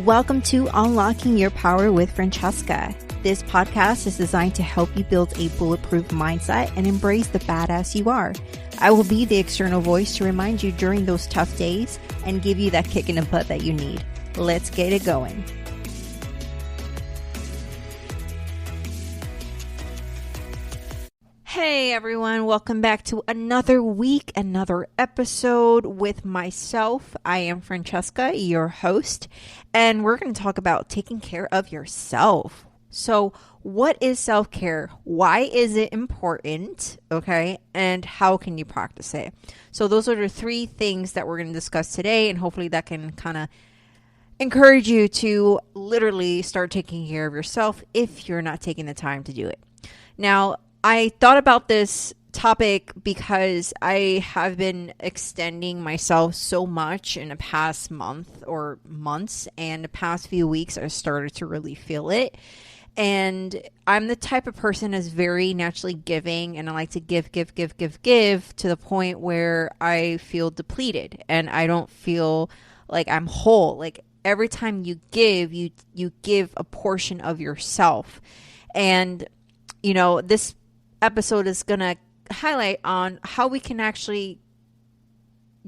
Welcome to Unlocking Your Power with Francesca. This podcast is designed to help you build a bulletproof mindset and embrace the badass you are. I will be the external voice to remind you during those tough days and give you that kick in the butt that you need. Let's get it going. Hey everyone, welcome back to another week, another episode with myself. I am Francesca, your host, and we're going to talk about taking care of yourself. So, what is self-care? Why is it important? Okay, and how can you practice it? So, those are the three things that we're going to discuss today, and hopefully that can kind of encourage you to literally start taking care of yourself if you're not taking the time to do it. Now, I thought about this topic because I have been extending myself so much in the past month or months, and the past few weeks I started to really feel it. And I'm the type of person that's very naturally giving, and I like to give to the point where I feel depleted and I don't feel like I'm whole. Like every time you give, you give a portion of yourself. And you know, this episode is going to highlight on how we can actually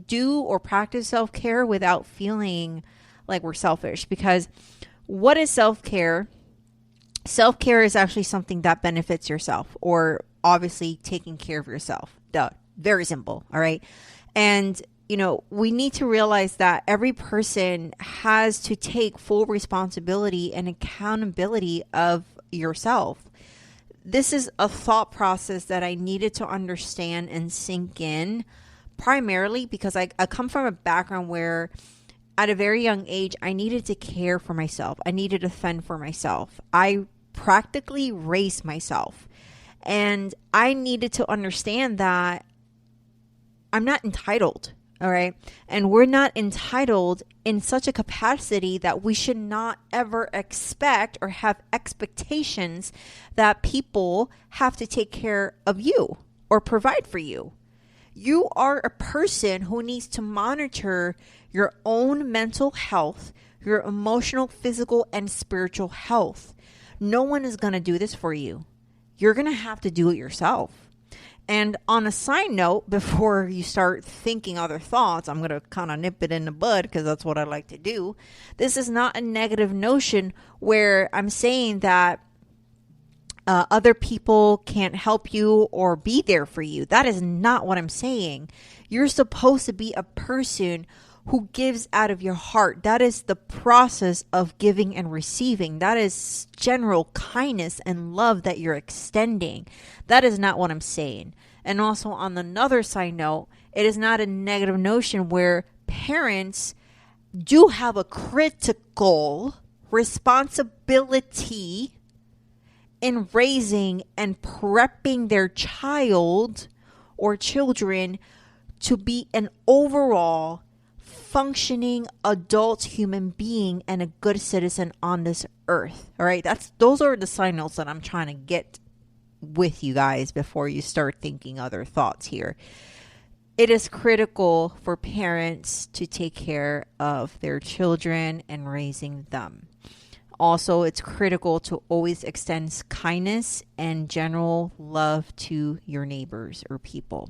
do or practice self-care without feeling like we're selfish. Because what is self-care? Self-care is actually something that benefits yourself, or obviously taking care of yourself. Duh. Very simple. All right. And you know, we need to realize that every person has to take full responsibility and accountability of yourself. This is a thought process that I needed to understand and sink in, primarily because I come from a background where at a very young age, I needed to care for myself. I needed to fend for myself. I practically raised myself. And I needed to understand that I'm not entitled. All right. And we're not entitled in such a capacity that we should not ever expect or have expectations that people have to take care of you or provide for you. You are a person who needs to monitor your own mental health, your emotional, physical, and spiritual health. No one is going to do this for you. You're going to have to do it yourself. And on a side note, before you start thinking other thoughts, I'm going to kind of nip it in the bud because that's what I like to do. This is not a negative notion where I'm saying that other people can't help you or be there for you. That is not what I'm saying. You're supposed to be a person who gives out of your heart. That is the process of giving and receiving. That is general kindness and love that you're extending. That is not what I'm saying. And also on another side note, it is not a negative notion where parents do have a critical responsibility in raising and prepping their child or children to be an overall functioning adult human being and a good citizen on this earth. All right, those are the side notes that I'm trying to get with you guys before you start thinking other thoughts here. It is critical for parents to take care of their children and raising them. Also, it's critical to always extend kindness and general love to your neighbors or people.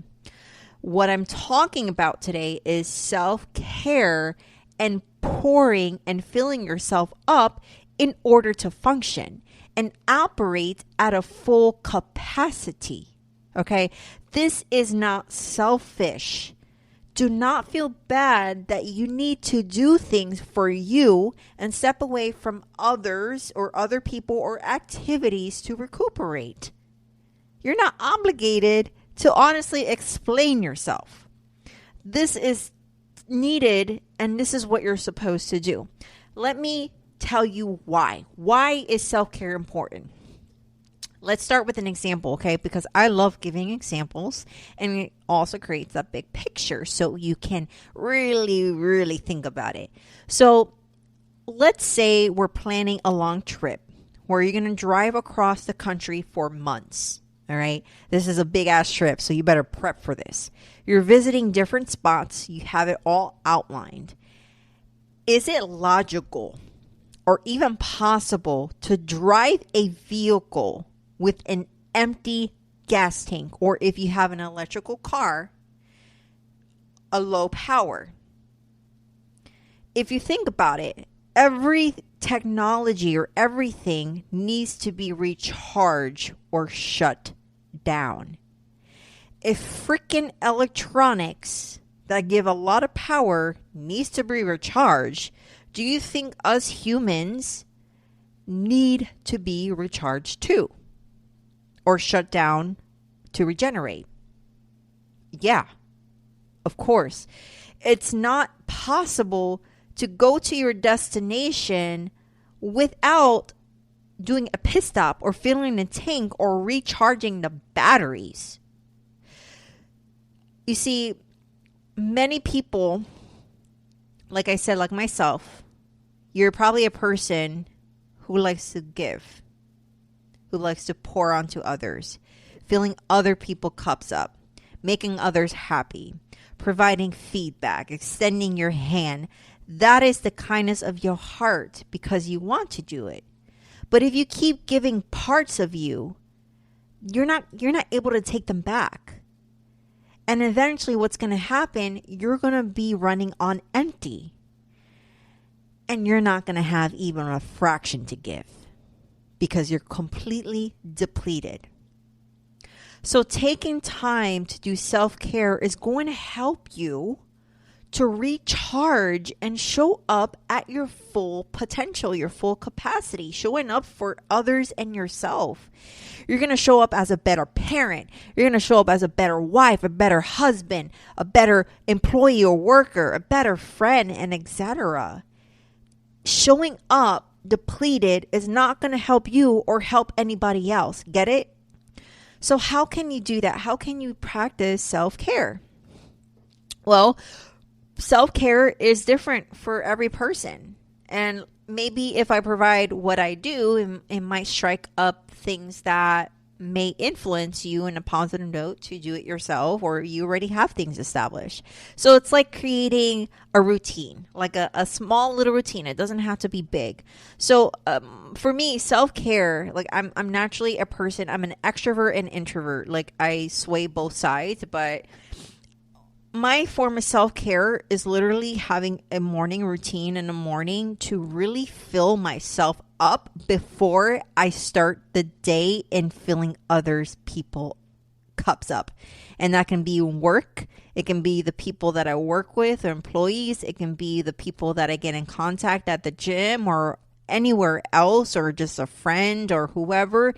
What I'm talking about today is self-care and pouring and filling yourself up in order to function and operate at a full capacity. Okay? This is not selfish. Do not feel bad that you need to do things for you and step away from others or other people or activities to recuperate. You're not obligated to honestly explain yourself. This is needed, and this is what you're supposed to do. Let me tell you why. Why is self-care important? Let's start with an example, okay? Because I love giving examples, and it also creates a big picture so you can really, really think about it. So let's say we're planning a long trip where you're going to drive across the country for months. All right. This is a big ass trip, so you better prep for this. You're visiting different spots. You have it all outlined. Is it logical or even possible to drive a vehicle with an empty gas tank, or if you have an electrical car, a low power. If you think about it, every technology or everything needs to be recharged or shut down. If freaking electronics that give a lot of power needs to be recharged, do you think us humans need to be recharged too? Or shut down to regenerate? Yeah, of course. It's not possible to go to your destination without doing a pit stop or filling the tank or recharging the batteries. You see, many people, like I said, like myself, you're probably a person who likes to give, who likes to pour onto others, filling other people's cups up, making others happy, providing feedback, extending your hand. That is the kindness of your heart because you want to do it. But if you keep giving parts of you, you're not able to take them back. And eventually what's going to happen, you're going to be running on empty. And you're not going to have even a fraction to give because you're completely depleted. So taking time to do self-care is going to help you to recharge and show up at your full potential, your full capacity, showing up for others and yourself. You're going to show up as a better parent. You're going to show up as a better wife, a better husband, a better employee or worker, a better friend, and etc. Showing up depleted is not going to help you or help anybody else. Get it? So how can you do that? How can you practice self-care? Well, self-care is different for every person. And maybe if I provide what I do, it might strike up things that may influence you in a positive note to do it yourself, or you already have things established. So it's like creating a routine, like a small little routine. It doesn't have to be big. So for me, self-care, like I'm naturally a person, I'm an extrovert and introvert. Like I sway both sides, but my form of self-care is literally having a morning routine in the morning to really fill myself up before I start the day in filling others people cups up. And that can be work. It can be the people that I work with or employees. It can be the people that I get in contact at the gym or anywhere else, or just a friend or whoever.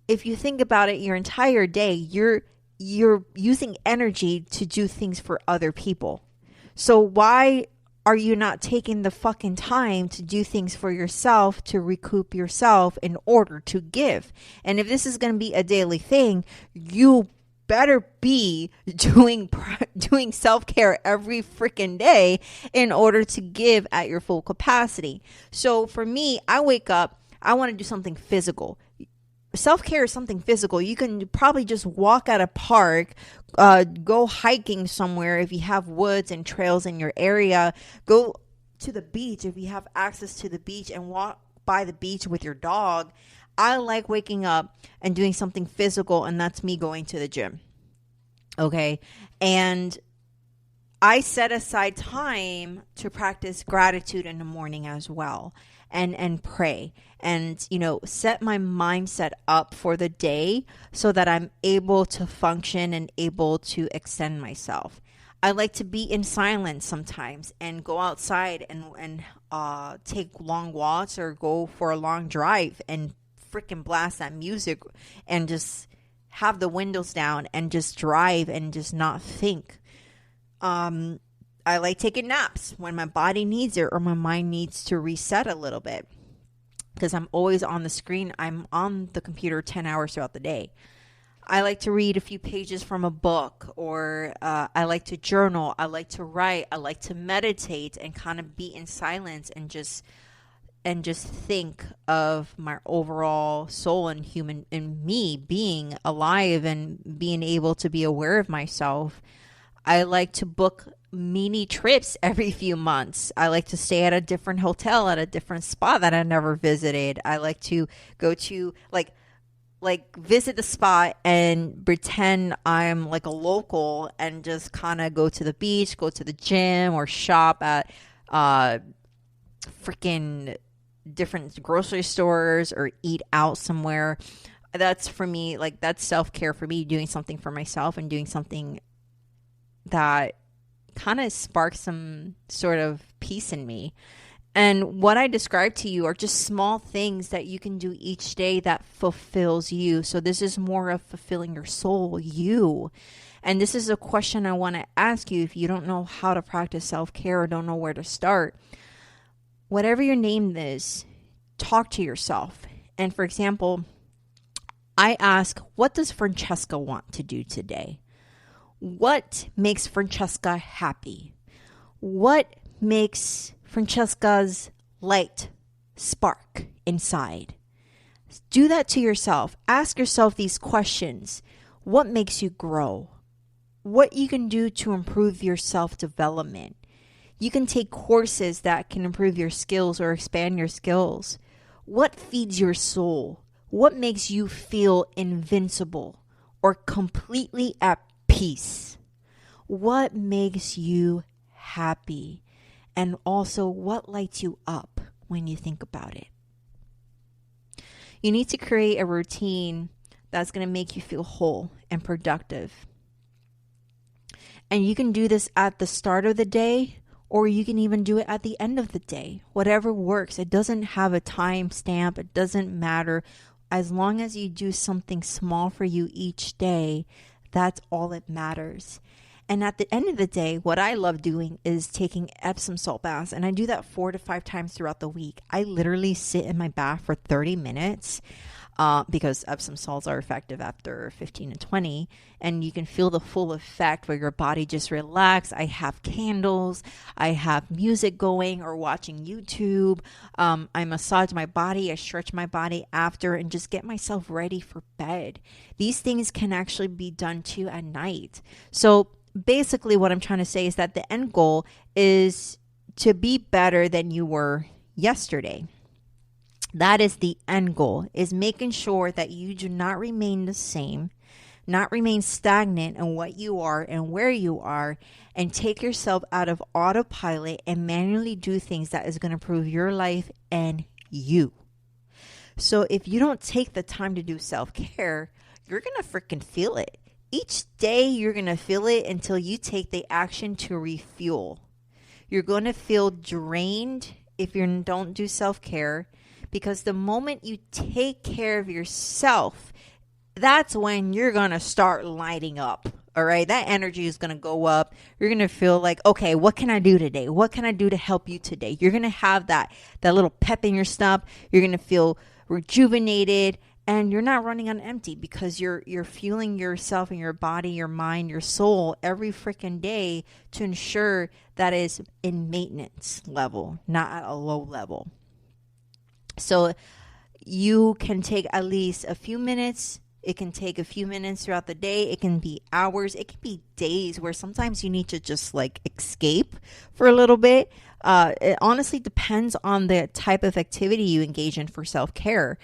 If you think about it, your entire day, you're using energy to do things for other people. So why are you not taking the fucking time to do things for yourself, to recoup yourself in order to give? And if this is going to be a daily thing, you better be doing self-care every freaking day in order to give at your full capacity. So for me, I wake up, I want to do something physical. Self-care is something physical. You can probably just walk at a park, go hiking somewhere if you have woods and trails in your area. Go to the beach if you have access to the beach and walk by the beach with your dog. I like waking up and doing something physical, and that's me going to the gym. Okay? And I set aside time to practice gratitude in the morning as well. And pray and, set my mindset up for the day so that I'm able to function and able to extend myself. I like to be in silence sometimes and go outside and take long walks or go for a long drive and freaking blast that music and just have the windows down and just drive and just not think. I like taking naps when my body needs it or my mind needs to reset a little bit, because I'm always on the screen. I'm on the computer 10 hours throughout the day. I like to read a few pages from a book, or I like to journal. I like to write. I like to meditate and kind of be in silence and just think of my overall soul and me being alive and being able to be aware of myself. I like to book mini trips every few months. I like to stay at a different hotel at a different spot that I never visited. I like to go to visit the spot and pretend I'm like a local and just kind of go to the beach, go to the gym, or shop at freaking different grocery stores or eat out somewhere. That's for me, like that's self-care for me, doing something for myself and doing something that kind of sparks some sort of peace in me. And what I described to you are just small things that you can do each day that fulfills you. So this is more of fulfilling your soul, you. And this is a question I want to ask you if you don't know how to practice self-care or don't know where to start. Whatever your name is, talk to yourself. And for example, I ask, what does Francesca want to do today? What makes Francesca happy? What makes Francesca's light spark inside? Do that to yourself. Ask yourself these questions. What makes you grow? What you can do to improve your self-development. You can take courses that can improve your skills or expand your skills. What feeds your soul? What makes you feel invincible or completely at peace? What makes you happy? And also, what lights you up when you think about it? You need to create a routine that's going to make you feel whole and productive. And you can do this at the start of the day, or you can even do it at the end of the day. Whatever works. It doesn't have a time stamp. It doesn't matter. As long as you do something small for you each day, that's all that matters. And at the end of the day, what I love doing is taking Epsom salt baths. And I do that 4 to 5 times throughout the week. I literally sit in my bath for 30 minutes because Epsom salts are effective after 15 to 20. And you can feel the full effect where your body just relaxes. I have candles. I have music going or watching YouTube. I massage my body. I stretch my body after and just get myself ready for bed. These things can actually be done too at night. So basically what I'm trying to say is that the end goal is to be better than you were yesterday. That is the end goal, is making sure that you do not remain the same, not remain stagnant in what you are and where you are, and take yourself out of autopilot and manually do things that is going to improve your life and you. So if you don't take the time to do self-care, you're going to freaking feel it. Each day you're going to feel it until you take the action to refuel. You're going to feel drained if you don't do self-care, because the moment you take care of yourself, that's when you're going to start lighting up. All right. That energy is going to go up. You're going to feel like, okay, what can I do today? What can I do to help you today? You're going to have that little pep in your step. You're going to feel rejuvenated. And you're not running on empty because you're fueling yourself and your body, your mind, your soul every freaking day to ensure that is in maintenance level, not at a low level. So you can take at least a few minutes. It can take a few minutes throughout the day. It can be hours. It can be days where sometimes you need to just like escape for a little bit. It honestly depends on the type of activity you engage in for self-care.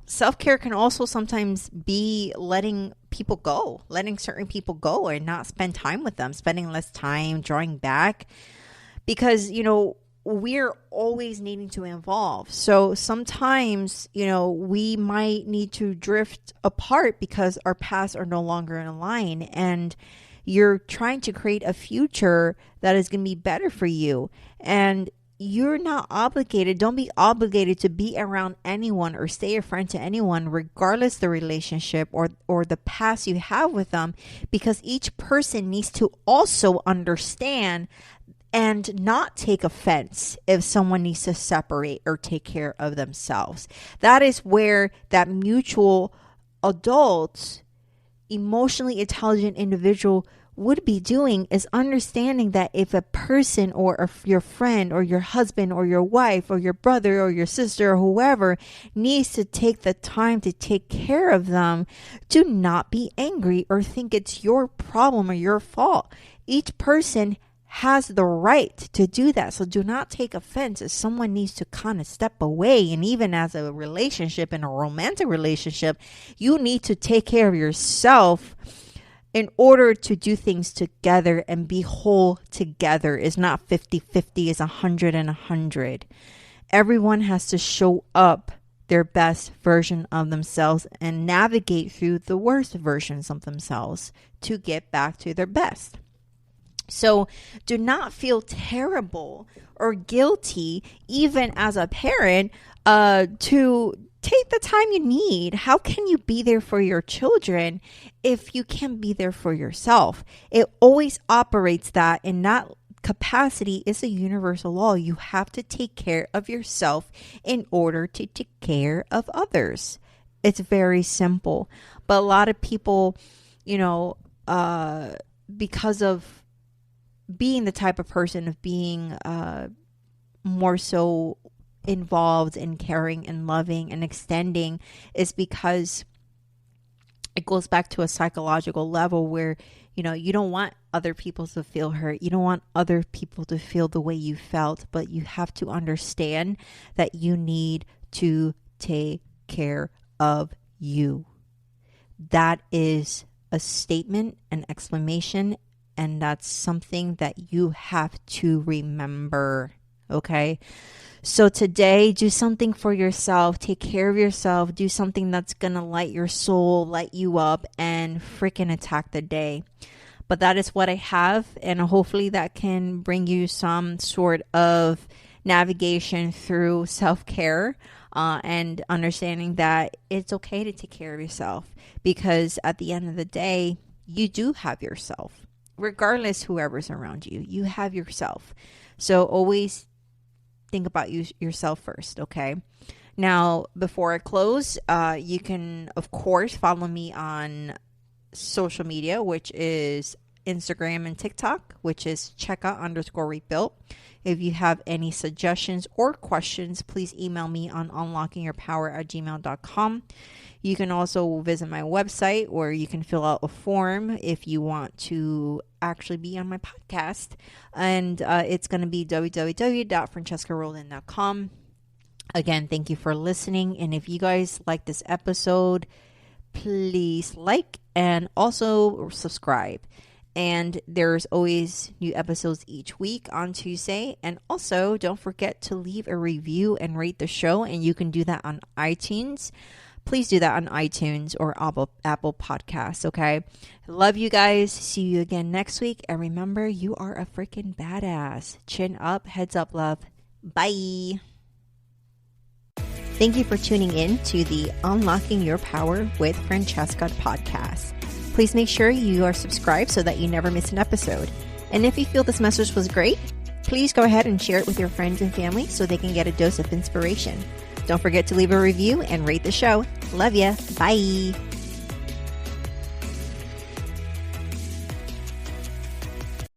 Self-care can also sometimes be letting certain people go and not spend time with them, spending less time, drawing back, because, we're always needing to evolve. So sometimes, we might need to drift apart because our paths are no longer in line, and you're trying to create a future that is going to be better for you. And you're not obligated. Don't be obligated to be around anyone or stay a friend to anyone, regardless the relationship or the past you have with them, because each person needs to also understand and not take offense if someone needs to separate or take care of themselves. That is where that mutual adult, emotionally intelligent individual would be doing is understanding that if a person or your friend or your husband or your wife or your brother or your sister or whoever needs to take the time to take care of them, do not be angry or think it's your problem or your fault. Each person has the right to do that. So do not take offense if someone needs to kind of step away. And even as a relationship, in a romantic relationship, you need to take care of yourself in order to do things together and be whole together. Is not 50-50, it's 100 and 100. Everyone has to show up their best version of themselves and navigate through the worst versions of themselves to get back to their best. So do not feel terrible or guilty, even as a parent, to take the time you need. How can you be there for your children if you can't be there for yourself? It always operates that in that capacity. Is a universal law. You have to take care of yourself in order to take care of others. It's very simple. But a lot of people, because of being the type of person of being more so involved in caring and loving and extending, is because it goes back to a psychological level where you don't want other people to feel hurt. You don't want other people to feel the way you felt, but you have to understand that you need to take care of you. That is a statement, an exclamation, and that's something that you have to remember, okay? So today, do something for yourself. Take care of yourself. Do something that's going to light your soul, light you up, and freaking attack the day. But that is what I have, and hopefully that can bring you some sort of navigation through self-care and understanding that it's okay to take care of yourself, because at the end of the day, you do have yourself. Regardless whoever's around you, you have yourself. So always think about yourself first, okay? Now, before I close, you can, of course, follow me on social media, which is Instagram and TikTok, which is Cheka_rebuilt. If you have any suggestions or questions, please email me on unlockingyourpower@gmail.com. You can also visit my website where you can fill out a form if you want to actually be on my podcast. And it's going to be www.francescaroldan.com. Again, thank you for listening. And if you guys like this episode, please like and also subscribe. And there's always new episodes each week on Tuesday. And also, don't forget to leave a review and rate the show. And you can do that on iTunes. Please do that on iTunes or Apple Podcasts, okay? Love you guys. See you again next week. And remember, you are a freaking badass. Chin up, heads up, love. Bye. Thank you for tuning in to the Unlocking Your Power with Francesca podcast. Please make sure you are subscribed so that you never miss an episode. And if you feel this message was great, please go ahead and share it with your friends and family so they can get a dose of inspiration. Don't forget to leave a review and rate the show. Love ya. Bye.